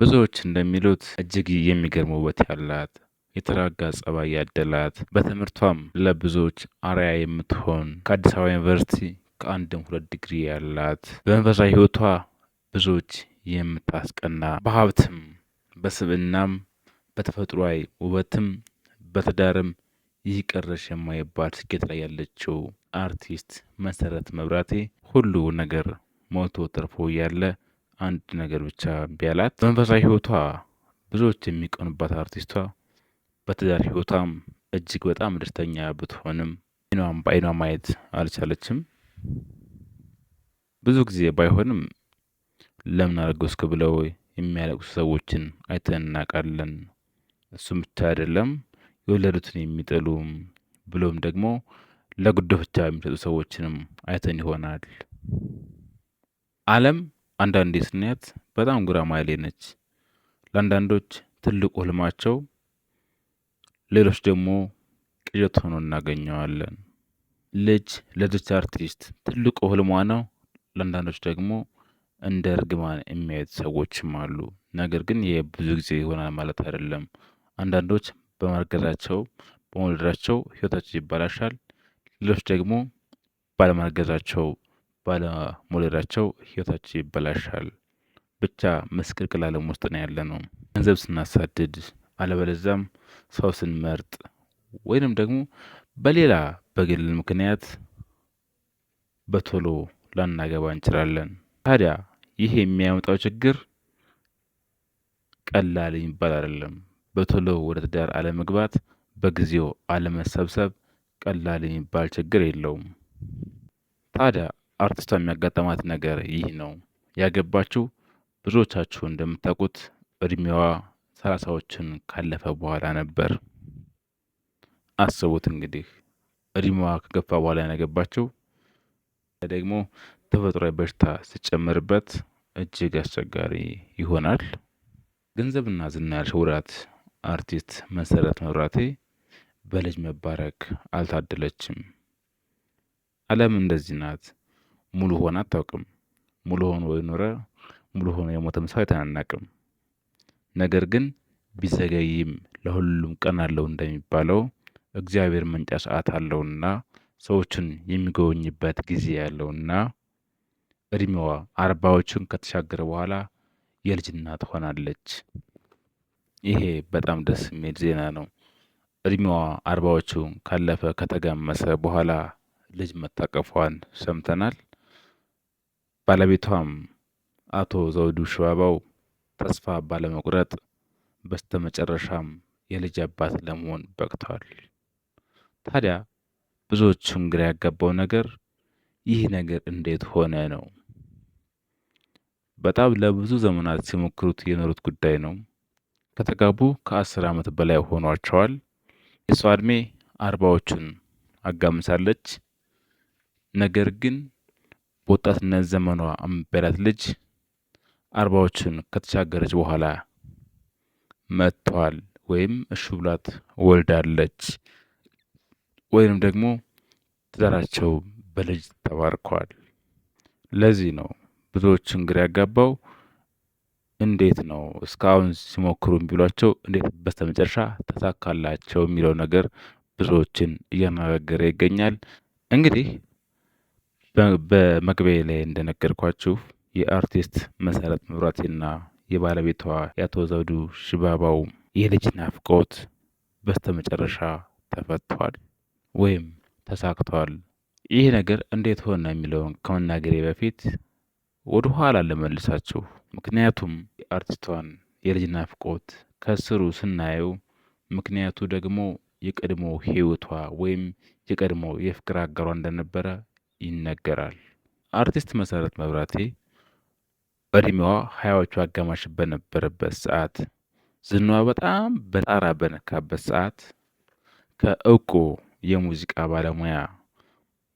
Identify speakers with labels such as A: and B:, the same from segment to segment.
A: ብዙዎች እንደሚሉት እጅግ የሚገርም ውበት ያላት፣ የተረጋጋ ጸባይ ያደላት፣ በትምህርቷም ለብዙዎች አርአያ የምትሆን ከአዲስ አበባ ዩኒቨርሲቲ ከአንድም ሁለት ዲግሪ ያላት፣ በመንፈሳዊ ሕይወቷ ብዙዎች የምታስቀና፣ በሀብትም በስብዕናም በተፈጥሯዊ ውበትም በትዳርም ይህ ቀረሽ የማይባል ስኬት ላይ ያለችው አርቲስት መሰረት መብራቴ ሁሉ ነገር ሞልቶ ተርፎ እያለ አንድ ነገር ብቻ ቢያላት፣ በመንፈሳዊ ሕይወቷ ብዙዎች የሚቀኑባት አርቲስቷ በትዳር ሕይወቷም እጅግ በጣም ደስተኛ ብትሆንም በዓይኗ ማየት አልቻለችም። ብዙ ጊዜ ባይሆንም ለምን አረገዝኩ ብለው የሚያለቅሱ ሰዎችን አይተን እናውቃለን። እሱም ብቻ አይደለም፣ የወለዱትን የሚጠሉ ብሎም ደግሞ ለጉዳዩ ብቻ የሚሰጡ ሰዎችንም አይተን ይሆናል። ዓለም አንዳንዴ ስናያት በጣም ጉራማይሌ ነች። ለአንዳንዶች ትልቁ ህልማቸው፣ ሌሎች ደግሞ ቅዠት ሆኖ እናገኘዋለን። ልጅ ለዚች አርቲስት ትልቁ ህልሟ ነው። ለአንዳንዶች ደግሞ እንደ እርግማን የሚያዩት ሰዎችም አሉ። ነገር ግን ይሄ ብዙ ጊዜ ይሆናል ማለት አይደለም። አንዳንዶች በመውለዳቸው ህይወታቸው ይበላሻል። ሌሎች ደግሞ ባለመውለዳቸው ህይወታቸው ይበላሻል። ብቻ ምስቅልቅል ዓለም ውስጥ ነው ያለነው። ገንዘብ ስናሳድድ፣ አለበለዚያም ሰው ስንመርጥ፣ ወይንም ደግሞ በሌላ በግል ምክንያት በቶሎ ላናገባ እንችላለን። ታዲያ ይህ የሚያመጣው ችግር ቀላል የሚባል አይደለም። በቶሎ ወደ ትዳር አለመግባት፣ በጊዜው አለመሰብሰብ ቀላል የሚባል ችግር የለውም። ታዲያ አርቲስቷ የሚያጋጠማት ነገር ይህ ነው። ያገባችው ብዙዎቻችሁ እንደምታውቁት እድሜዋ 30ዎችን ካለፈ በኋላ ነበር። አስቡት እንግዲህ እድሜዋ ከገፋ በኋላ ያገባችው ደግሞ ተፈጥሯዊ በሽታ ሲጨመርበት እጅግ አስቸጋሪ ይሆናል። ገንዘብና ዝና ያልሸወዳት አርቲስት መሰረት መብራቴ በልጅ መባረክ አልታደለችም። ዓለም እንደዚህ ናት። ሙሉ ሆና አታውቅም። ሙሉ ሆኖ የኖረ ሙሉ ሆኖ የሞተም ሰው አይተን አናውቅም። ነገር ግን ቢዘገይም ለሁሉም ቀን አለው እንደሚባለው እግዚአብሔር መንጫ ሰዓት አለውና ሰዎችን የሚጎበኝበት ጊዜ ያለውና እድሜዋ 40ዎችን ከተሻገረ በኋላ የልጅ እናት ሆናለች። ይሄ በጣም ደስ የሚል ዜና ነው። እድሜዋ 40ዎቹ ካለፈ ከተጋመሰ በኋላ ልጅ መታቀፏን ሰምተናል። ባለቤቷም አቶ ዘውዱ ሽባባው ተስፋ ባለመቁረጥ በስተመጨረሻም የልጅ አባት ለመሆን በቅተዋል። ታዲያ ብዙዎቹን ግራ ያጋባው ነገር ይህ ነገር እንዴት ሆነ ነው። በጣም ለብዙ ዘመናት ሲሞክሩት የኖሩት ጉዳይ ነው። ከተጋቡ ከ10 ዓመት በላይ ሆኗቸዋል። የሷ እድሜ 40ዎቹን አጋምሳለች። ነገር ግን በወጣትነት ዘመኗ አምበላት ልጅ 40ዎቹን ከተሻገረች በኋላ መጥቷል ወይም እሹ ብላት ወልዳለች ወይም ደግሞ ትዳራቸው በልጅ ተባርኳል። ለዚህ ነው ብዙዎችን ግራ ያጋባው። እንዴት ነው እስካሁን ሲሞክሩ ቢሏቸው እንዴት በስተመጨረሻ ተሳካላቸው የሚለው ነገር ብዙዎችን እያነጋገረ ይገኛል። እንግዲህ በመግቢያ ላይ እንደነገርኳችሁ የአርቲስት መሰረት መብራቴና የባለቤቷ የአቶ ዘውዱ ሽባባው የልጅ ናፍቆት በስተመጨረሻ ተፈቷል ወይም ተሳክቷል። ይህ ነገር እንዴት ሆነ የሚለውን ከመናገሬ በፊት ወደ ኋላ ልመልሳችሁ። ምክንያቱም የአርቲስቷን የልጅ ናፍቆት ከስሩ ስናየው ምክንያቱ ደግሞ የቀድሞ ህይወቷ ወይም የቀድሞ የፍቅር አጋሯ እንደነበረ ይነገራል። አርቲስት መሰረት መብራቴ እድሜዋ 20ዎቹ አጋማሽ በነበረበት ሰዓት፣ ዝናዋ በጣም በጣራ በነካበት ሰዓት ከእውቁ የሙዚቃ ባለሙያ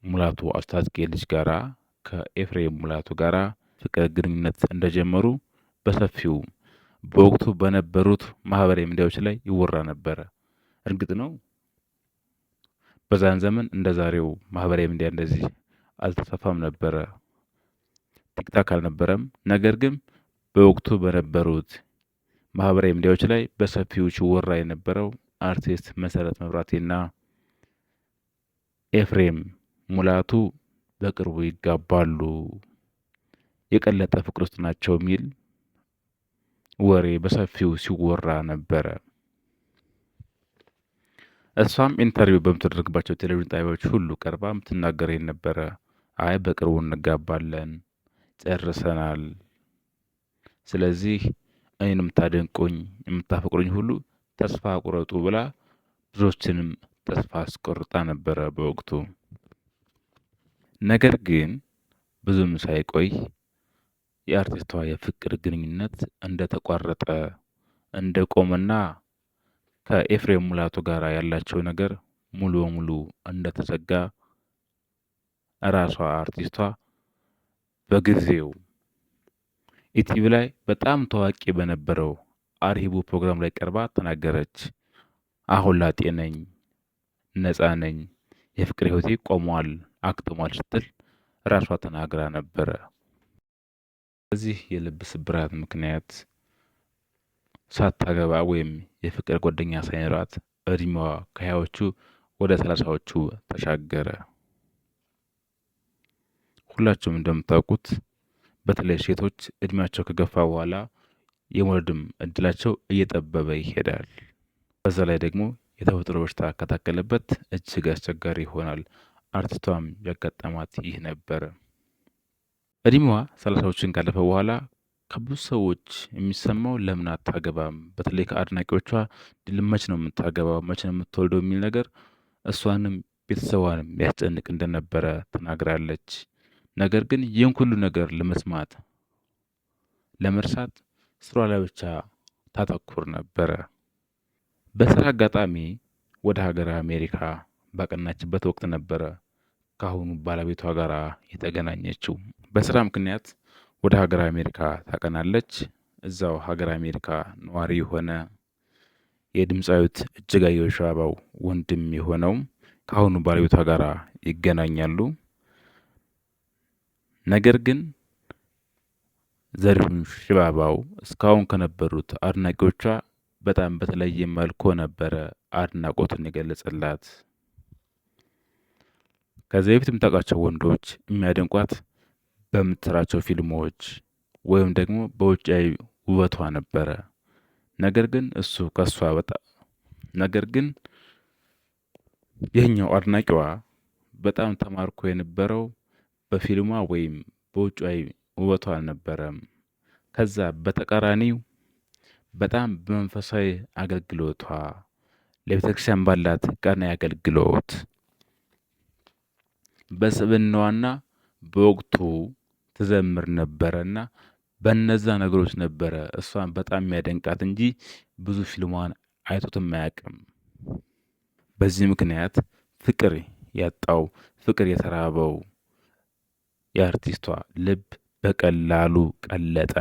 A: ሙላቱ አስታጥቄ ልጅ ጋራ ከኤፍሬም ሙላቱ ጋራ ፍቅር ግንኙነት እንደጀመሩ በሰፊው በወቅቱ በነበሩት ማህበራዊ ሚዲያዎች ላይ ይወራ ነበረ። እርግጥ ነው በዛን ዘመን እንደ ዛሬው ማህበራዊ ሚዲያ እንደዚህ አልተስፋፋም ነበረ። ቲክታክ አልነበረም። ነገር ግን በወቅቱ በነበሩት ማህበራዊ ሚዲያዎች ላይ በሰፊው ሲወራ የነበረው አርቲስት መሰረት መብራቴና ኤፍሬም ሙላቱ በቅርቡ ይጋባሉ፣ የቀለጠ ፍቅር ውስጥ ናቸው የሚል ወሬ በሰፊው ሲወራ ነበረ። እሷም ኢንተርቪው በምትደረግባቸው ቴሌቪዥን ጣቢያዎች ሁሉ ቀርባ የምትናገር ነበረ። አይ በቅርቡ እንጋባለን፣ ጨርሰናል። ስለዚህ እኔን የምታደንቁኝ የምታፈቅሩኝ ሁሉ ተስፋ ቁረጡ ብላ ብዙዎችንም ተስፋ አስቆርጣ ነበረ በወቅቱ። ነገር ግን ብዙም ሳይቆይ የአርቲስቷ የፍቅር ግንኙነት እንደተቋረጠ እንደቆመና ከኤፍሬም ሙላቱ ጋር ያላቸው ነገር ሙሉ በሙሉ እንደተዘጋ ራሷ አርቲስቷ በጊዜው ኢቲቪ ላይ በጣም ታዋቂ በነበረው አርሂቡ ፕሮግራም ላይ ቀርባ ተናገረች። አሁን ላጤ ነኝ፣ ነፃ ነኝ፣ የፍቅር ህይወቴ ቆሟል፣ አክትሟል ስትል ራሷ ተናግራ ነበረ። በዚህ የልብ ስብራት ምክንያት ሳታገባ ወይም የፍቅር ጓደኛ ሳይኖራት እድሜዋ ከሀያዎቹ ወደ 30ዎቹ ተሻገረ። ሁላችሁም እንደምታውቁት በተለይ ሴቶች እድሜያቸው ከገፋ በኋላ የመውለድም እድላቸው እየጠበበ ይሄዳል። በዛ ላይ ደግሞ የተፈጥሮ በሽታ ከታከለበት እጅግ አስቸጋሪ ይሆናል። አርቲስቷም ያጋጠማት ይህ ነበረ። እድሜዋ 30ዎችን ካለፈ በኋላ ከብዙ ሰዎች የሚሰማው ለምን አታገባም፣ በተለይ ከአድናቂዎቿ መች ነው የምታገባው፣ መች ነው የምትወልደው የሚል ነገር እሷንም ቤተሰቧንም ያስጨንቅ እንደነበረ ተናግራለች። ነገር ግን ይህን ሁሉ ነገር ለመስማት ለመርሳት ስሯ ላይ ብቻ ታተኩር ነበረ። በስራ አጋጣሚ ወደ ሀገር አሜሪካ ባቀናችበት ወቅት ነበረ ከአሁኑ ባለቤቷ ጋር የተገናኘችው። በስራ ምክንያት ወደ ሀገር አሜሪካ ታቀናለች። እዛው ሀገር አሜሪካ ነዋሪ የሆነ የድምፃዊት እጅጋየሁ ሽባባው ወንድም የሆነው ከአሁኑ ባለቤቷ ጋር ይገናኛሉ። ነገር ግን ዘሪሁን ሽባባው እስካሁን ከነበሩት አድናቂዎቿ በጣም በተለየ መልኩ ነበረ አድናቆትን የገለጸላት። ከዚህ በፊት የምታውቃቸው ወንዶች የሚያደንቋት በምትሰራቸው ፊልሞች ወይም ደግሞ በውጫዊ ውበቷ ነበረ። ነገር ግን እሱ ከሷ ነገር ግን ይህኛው አድናቂዋ በጣም ተማርኮ የነበረው በፊልሟ ወይም በውጫዊ ውበቷ አልነበረም። ከዛ በተቃራኒው በጣም በመንፈሳዊ አገልግሎቷ ለቤተክርስቲያን ባላት ቀናኢ አገልግሎት በስብዕናዋና በወቅቱ ትዘምር ነበረና በነዛ ነገሮች ነበረ እሷን በጣም የሚያደንቃት እንጂ ብዙ ፊልሟን አይቶትም አያውቅም። በዚህ ምክንያት ፍቅር ያጣው ፍቅር የተራበው የአርቲስቷ ልብ በቀላሉ ቀለጠ።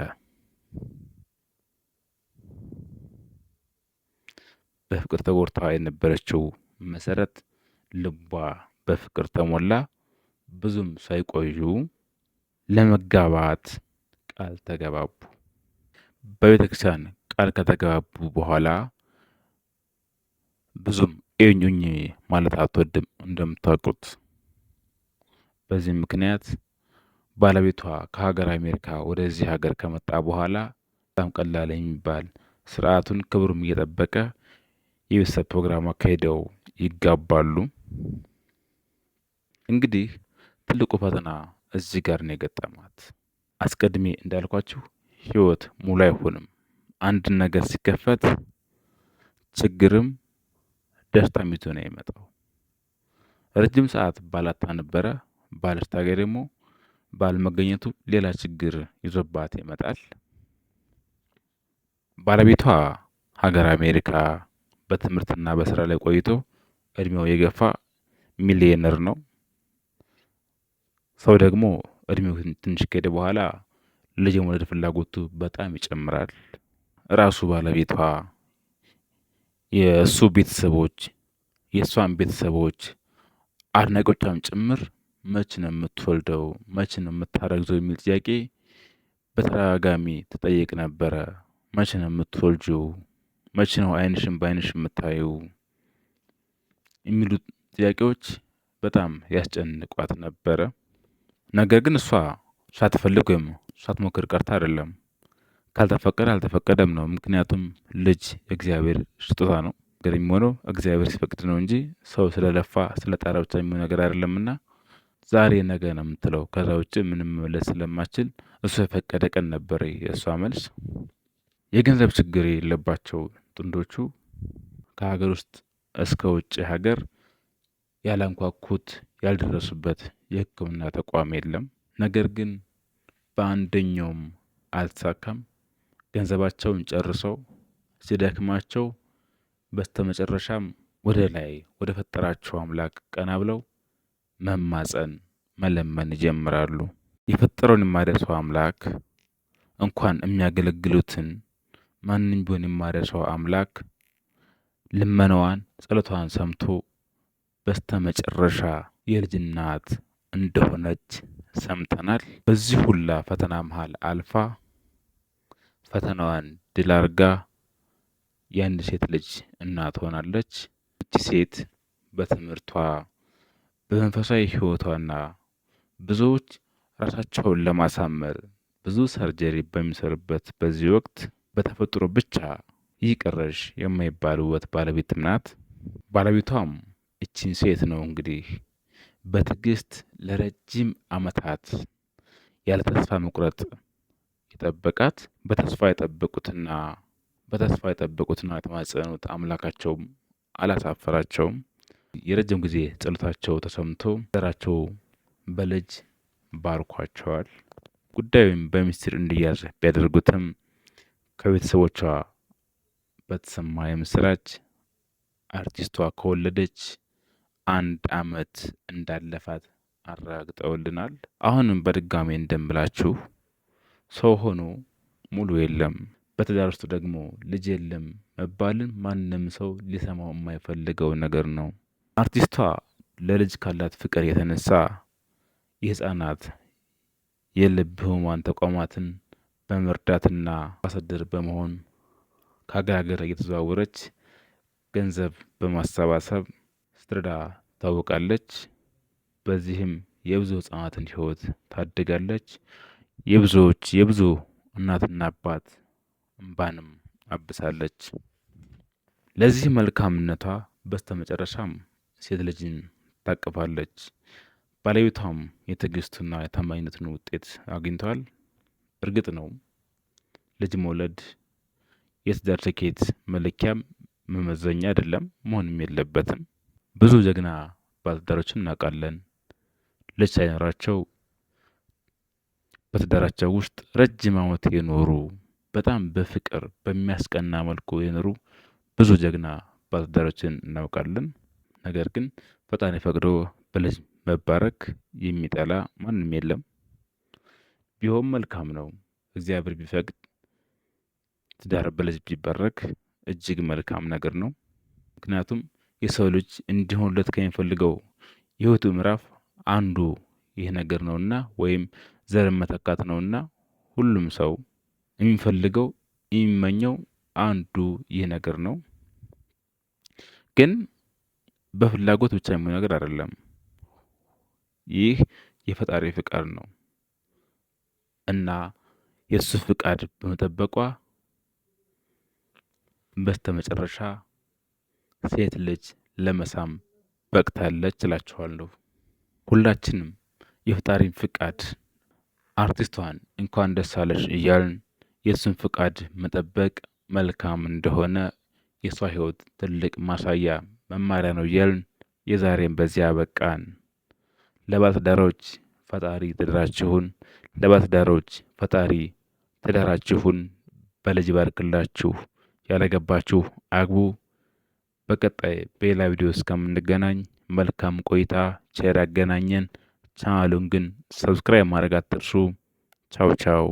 A: በፍቅር ተጎድታ የነበረችው መሰረት ልቧ በፍቅር ተሞላ። ብዙም ሳይቆዩ ለመጋባት ቃል ተገባቡ። በቤተክርስቲያን ቃል ከተገባቡ በኋላ ብዙም እዩኝ ማለት አትወድም እንደምታውቁት። በዚህ ምክንያት ባለቤቷ ከሀገር አሜሪካ ወደዚህ ሀገር ከመጣ በኋላ በጣም ቀላል የሚባል ስርዓቱን ክብሩም እየጠበቀ የቤተሰብ ፕሮግራም አካሂደው ይጋባሉ። እንግዲህ ትልቁ ፈተና እዚህ ጋር ነው የገጠማት። አስቀድሜ እንዳልኳችሁ ህይወት ሙሉ አይሆንም። አንድ ነገር ሲከፈት ችግርም ደስታም ይዞ ነው የመጣው። ረጅም ሰዓት ባላታ ነበረ። ባለስታገር ደግሞ ባለመገኘቱ ሌላ ችግር ይዞባት ይመጣል። ባለቤቷ ሀገር አሜሪካ በትምህርትና በስራ ላይ ቆይቶ እድሜው የገፋ ሚሊዮነር ነው። ሰው ደግሞ እድሜው ትንሽ ከሄደ በኋላ ልጅ የመውለድ ፍላጎቱ በጣም ይጨምራል። ራሱ ባለቤቷ የእሱ ቤተሰቦች የእሷን ቤተሰቦች አድናቂዎቿም ጭምር መች ነው የምትወልደው፣ መች ነው የምታረግዘው የሚል ጥያቄ በተደጋጋሚ ትጠይቅ ነበረ። መቼ ነው የምትወልጂው? መቼ ነው አይንሽን በአይንሽ የምታዪው? የሚሉት ጥያቄዎች በጣም ያስጨንቋት ነበረ። ነገር ግን እሷ ሳትፈልግ ወይም ሳትሞክር ቀርታ አይደለም። ካልተፈቀደ አልተፈቀደም ነው። ምክንያቱም ልጅ የእግዚአብሔር ስጦታ ነው። ነገር የሚሆነው እግዚአብሔር ሲፈቅድ ነው እንጂ ሰው ስለለፋ ስለጣረ ብቻ የሚሆን ነገር አይደለምና ዛሬ ነገ ነው የምትለው። ከዛ ውጭ ምንም መመለስ ስለማችል እሱ የፈቀደ ቀን ነበር የእሷ መልስ። የገንዘብ ችግር የለባቸው ጥንዶቹ ከሀገር ውስጥ እስከ ውጭ ሀገር ያላንኳኩት ያልደረሱበት የሕክምና ተቋም የለም። ነገር ግን በአንደኛውም አልተሳካም። ገንዘባቸውን ጨርሰው ሲደክማቸው በስተመጨረሻም ወደ ላይ ወደ ፈጠራቸው አምላክ ቀና ብለው መማፀን መለመን ይጀምራሉ። የፈጠረውን የማይረሳው አምላክ እንኳን የሚያገለግሉትን ማንም ቢሆን የማይረሳው አምላክ ልመናዋን ጸሎቷን ሰምቶ በስተመጨረሻ የልጅ እናት እንደሆነች ሰምተናል። በዚህ ሁላ ፈተና መሃል አልፋ ፈተናዋን ድል አድርጋ የአንድ ሴት ልጅ እናት ሆናለች። እቺ ሴት በትምህርቷ በመንፈሳዊ ሕይወቷና ብዙዎች ራሳቸውን ለማሳመር ብዙ ሰርጀሪ በሚሰሩበት በዚህ ወቅት በተፈጥሮ ብቻ ይቅረሽ የማይባል ውበት ባለቤትም ናት። ባለቤቷም እቺን ሴት ነው እንግዲህ በትዕግስት ለረጅም ዓመታት ያለ ተስፋ መቁረጥ የጠበቃት። በተስፋ የጠበቁትና የተማጸኑት አምላካቸውም አላሳፈራቸውም። የረጅም ጊዜ ጸሎታቸው ተሰምቶ ዘራቸው በልጅ ባርኳቸዋል። ጉዳዩም በሚስጥር እንዲያዝ ቢያደርጉትም ከቤተሰቦቿ በተሰማ የምስራች አርቲስቷ ከወለደች 1 ዓመት እንዳለፋት አረጋግጠውልናል። አሁንም በድጋሜ እንደምላችሁ ሰው ሆኖ ሙሉ የለም። በትዳር ውስጥ ደግሞ ልጅ የለም መባልን ማንም ሰው ሊሰማው የማይፈልገው ነገር ነው። አርቲስቷ ለልጅ ካላት ፍቅር የተነሳ የህፃናት የልብ ህሙማን ተቋማትን በመርዳትና አምባሳደር በመሆን ከሀገር ሀገር እየተዘዋወረች ገንዘብ በማሰባሰብ ስትረዳ ታወቃለች። በዚህም የብዙ ህጻናትን ህይወት ታድጋለች። የብዙ እናትና አባት እንባንም አብሳለች። ለዚህ መልካምነቷ በስተመጨረሻም ሴት ልጅን ታቅፋለች። ባለቤቷም የትዕግስቱና የታማኝነትን ውጤት አግኝቷል። እርግጥ ነው ልጅ መውለድ የትዳር ስኬት መለኪያም መመዘኛ አይደለም፣ መሆንም የለበትም። ብዙ ጀግና ባለትዳሮችን እናውቃለን። ልጅ ሳይኖራቸው በትዳራቸው ውስጥ ረጅም ዓመት የኖሩ በጣም በፍቅር በሚያስቀና መልኩ የኖሩ ብዙ ጀግና ባለትዳሮችን እናውቃለን። ነገር ግን ፈጣሪ ፈቅዶ በልጅ መባረክ የሚጠላ ማንም የለም። ቢሆን መልካም ነው። እግዚአብሔር ቢፈቅድ ትዳር በልጅ ቢባረክ እጅግ መልካም ነገር ነው። ምክንያቱም የሰው ልጅ እንዲሆንለት ከሚፈልገው የህይወቱ ምዕራፍ አንዱ ይህ ነገር ነውና ወይም ዘርን መተካት ነውና ሁሉም ሰው የሚፈልገው የሚመኘው አንዱ ይህ ነገር ነው። ግን በፍላጎት ብቻ የሚሆን ነገር አይደለም። ይህ የፈጣሪ ፍቃድ ነው እና የእሱ ፍቃድ በመጠበቋ በስተመጨረሻ ሴት ልጅ ለመሳም በቅታለች እላችኋለሁ። ሁላችንም የፈጣሪን ፍቃድ አርቲስቷን እንኳን ደስ አለሽ እያልን የእሱን ፍቃድ መጠበቅ መልካም እንደሆነ የሷ ህይወት ትልቅ ማሳያ መማሪያ ነው እያልን የዛሬን በዚያ በቃን። ለባለትዳሮች ፈጣሪ ትዳራችሁን ለባለትዳሮች ፈጣሪ ትዳራችሁን በልጅ ባርክላችሁ። ያላገባችሁ አግቡ። በቀጣይ በሌላ ቪዲዮ እስከምንገናኝ መልካም ቆይታ፣ ቸር ያገናኘን። ቻናሉን ግን ሰብስክራይብ ማድረግ አትርሱ። ቻው ቻው።